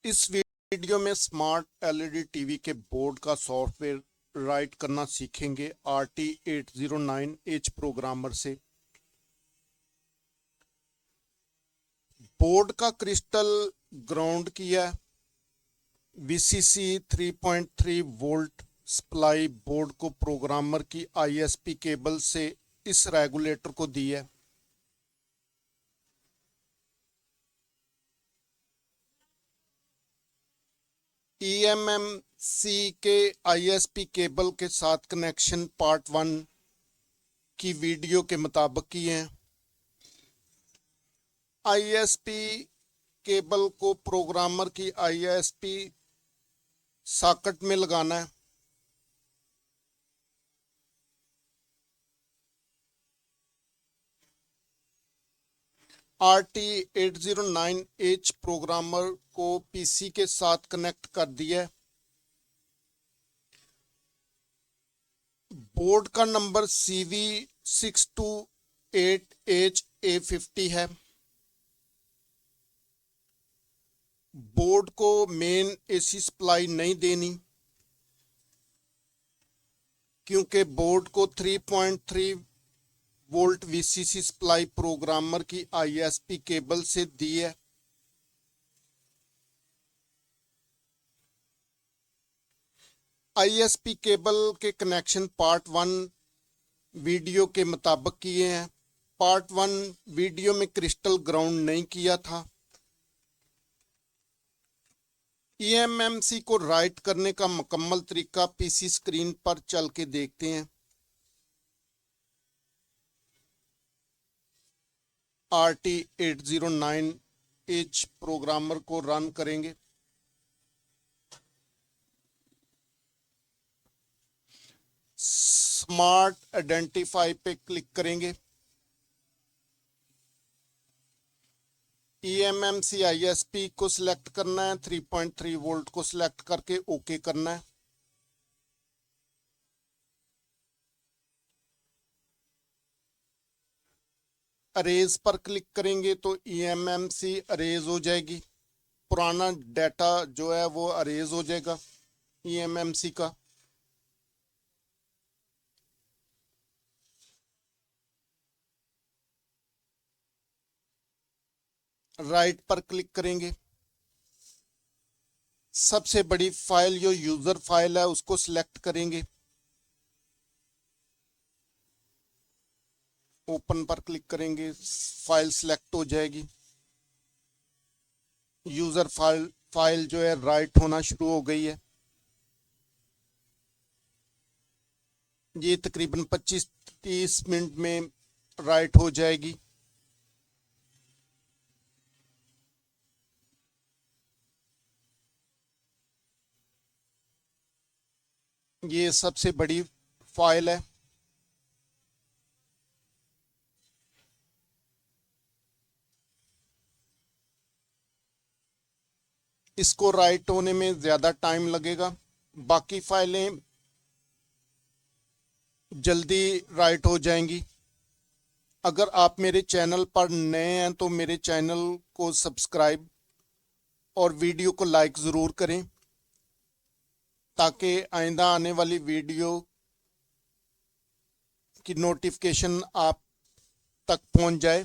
इस वीडियो में smart LED TV के बोर्ड का सॉफ्टवेयर राइट करना सीखेंगे RT809H प्रोग्रामर से। बोर्ड का क्रिस्टल ग्राउंड किया, VCC 3.3 वोल्ट सप्लाई बोर्ड को प्रोग्रामर की ISP केबल से इस रेगुलेटर को दी है। EMMC के ISP केबल के साथ कनेक्शन पार्ट 1 की वीडियो के मुताबिक किए हैं। ISP केबल को प्रोग्रामर की ISP सॉकेट में लगाना है। RT809H प्रोग्रामर को PC के साथ कनेक्ट कर दिया है। बोर्ड का नंबर CV628HA50 है। बोर्ड को मेन AC सप्लाई नहीं देनी, क्योंकि बोर्ड को 3.3 वोल्ट VCC सप्लाई प्रोग्रामर की ISP केबल से दी है। ISP केबल के कनेक्शन पार्ट 1 वीडियो के मुताबिक किए हैं। पार्ट 1 वीडियो में क्रिस्टल ग्राउंड नहीं किया था। EMMC को राइट करने का मुकम्मल तरीका PC स्क्रीन पर चल के देखते हैं। RT809H प्रोग्रामर को रन करेंगे। स्मार्ट आइडेंटिफाई पे क्लिक करेंगे। EMMC ISP को सिलेक्ट करना है, 3.3 वोल्ट को सिलेक्ट करके ओके करना है। अरेज पर क्लिक करेंगे तो EMMC अरेज हो जाएगी। पुराना डाटा जो है वो अरेज हो जाएगा EMMC का। राइट पर क्लिक करेंगे। सबसे बड़ी फाइल जो यूजर फाइल है उसको सिलेक्ट करेंगे। ओपन पर क्लिक करेंगे, फाइल सिलेक्ट हो जाएगी। यूजर फाइल जो है राइट होना शुरू हो गई है। ये तकरीबन 25-30 मिनट में राइट हो जाएगी। ये सबसे बड़ी फाइल है। इसको राइट होने में ज़्यादा टाइम लगेगा। बाकी फाइलें जल्दी राइट हो जाएंगी। अगर आप मेरे चैनल पर नए हैं तो मेरे चैनल को सब्सक्राइब और वीडियो को लाइक ज़रूर करें, ताकि आइंदा आने वाली वीडियो की नोटिफिकेशन आप तक पहुंच जाए।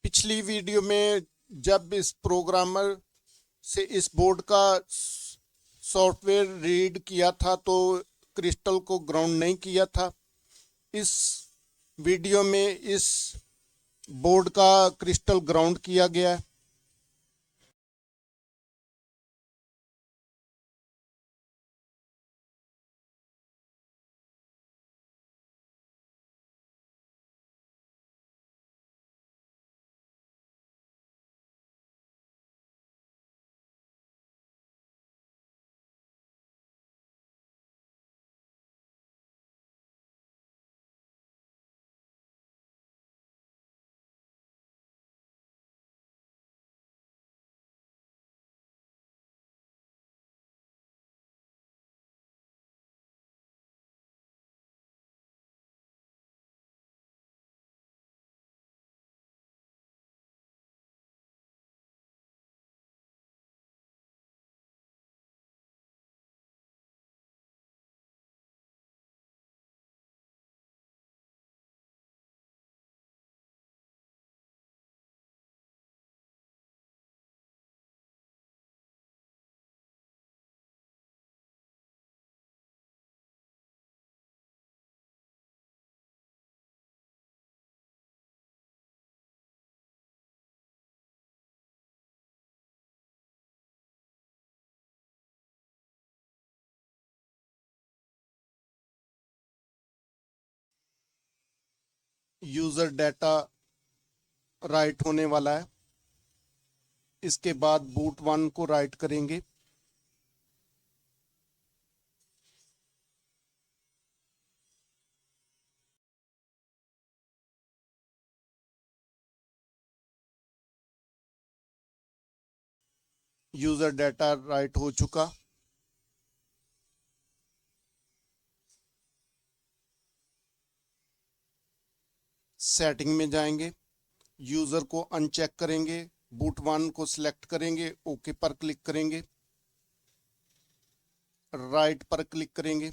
पिछली वीडियो में जब इस प्रोग्रामर से इस बोर्ड का सॉफ्टवेयर रीड किया था तो क्रिस्टल को ग्राउंड नहीं किया था। इस वीडियो में इस बोर्ड का क्रिस्टल ग्राउंड किया गया है। यूजर डाटा राइट होने वाला है। इसके बाद बूट 1 को राइट करेंगे। यूजर डाटा राइट हो चुका। सेटिंग में जाएंगे, यूजर को अनचेक करेंगे, बूट 1 को सिलेक्ट करेंगे, ओके पर क्लिक करेंगे, राइट पर क्लिक करेंगे,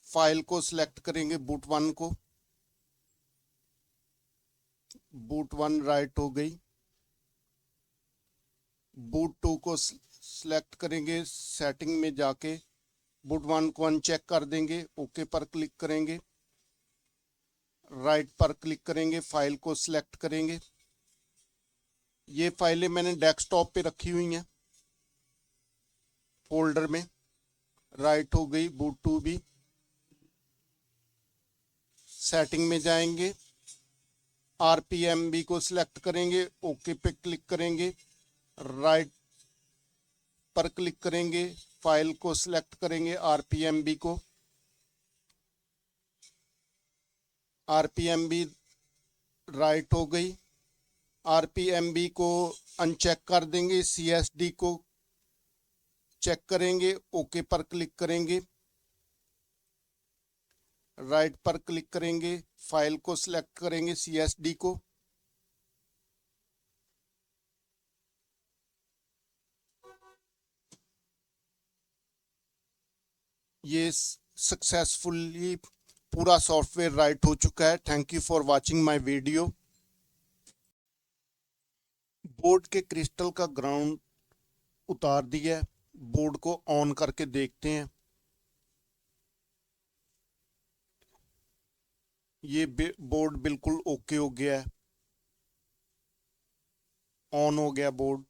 फाइल को सिलेक्ट करेंगे बूट 1 को, बूट 1 राइट हो गई। बूट 2 को सिलेक्ट करेंगे, सेटिंग में जाके बूट 1 को अनचेक कर देंगे, ओके पर क्लिक करेंगे, राइट पर क्लिक करेंगे, फाइल को सिलेक्ट करेंगे। ये फाइलें मैंने डेस्कटॉप पे रखी हुई हैं फोल्डर में। राइट हो गई बूट 2 भी। सेटिंग में जाएंगे, आरपीएमबी को सिलेक्ट करेंगे, ओके पे क्लिक करेंगे, राइट पर क्लिक करेंगे, फाइल को सिलेक्ट करेंगे आरपीएमबी को, आरपीएमबी राइट हो गई। आरपीएमबी को अनचेक कर देंगे, सीएसडी को चेक करेंगे, ओके पर क्लिक करेंगे, राइट पर क्लिक करेंगे, फाइल को सिलेक्ट करेंगे सीएसडी को, ये सक्सेसफुली पूरा सॉफ्टवेयर राइट हो चुका है। Thank you for watching my video. Board के क्रिस्टल का ग्राउंड उतार दिया है। बोर्ड को ऑन करके देखते हैं। ये बोर्ड बिल्कुल ओके हो गया है, ऑन हो गया बोर्ड।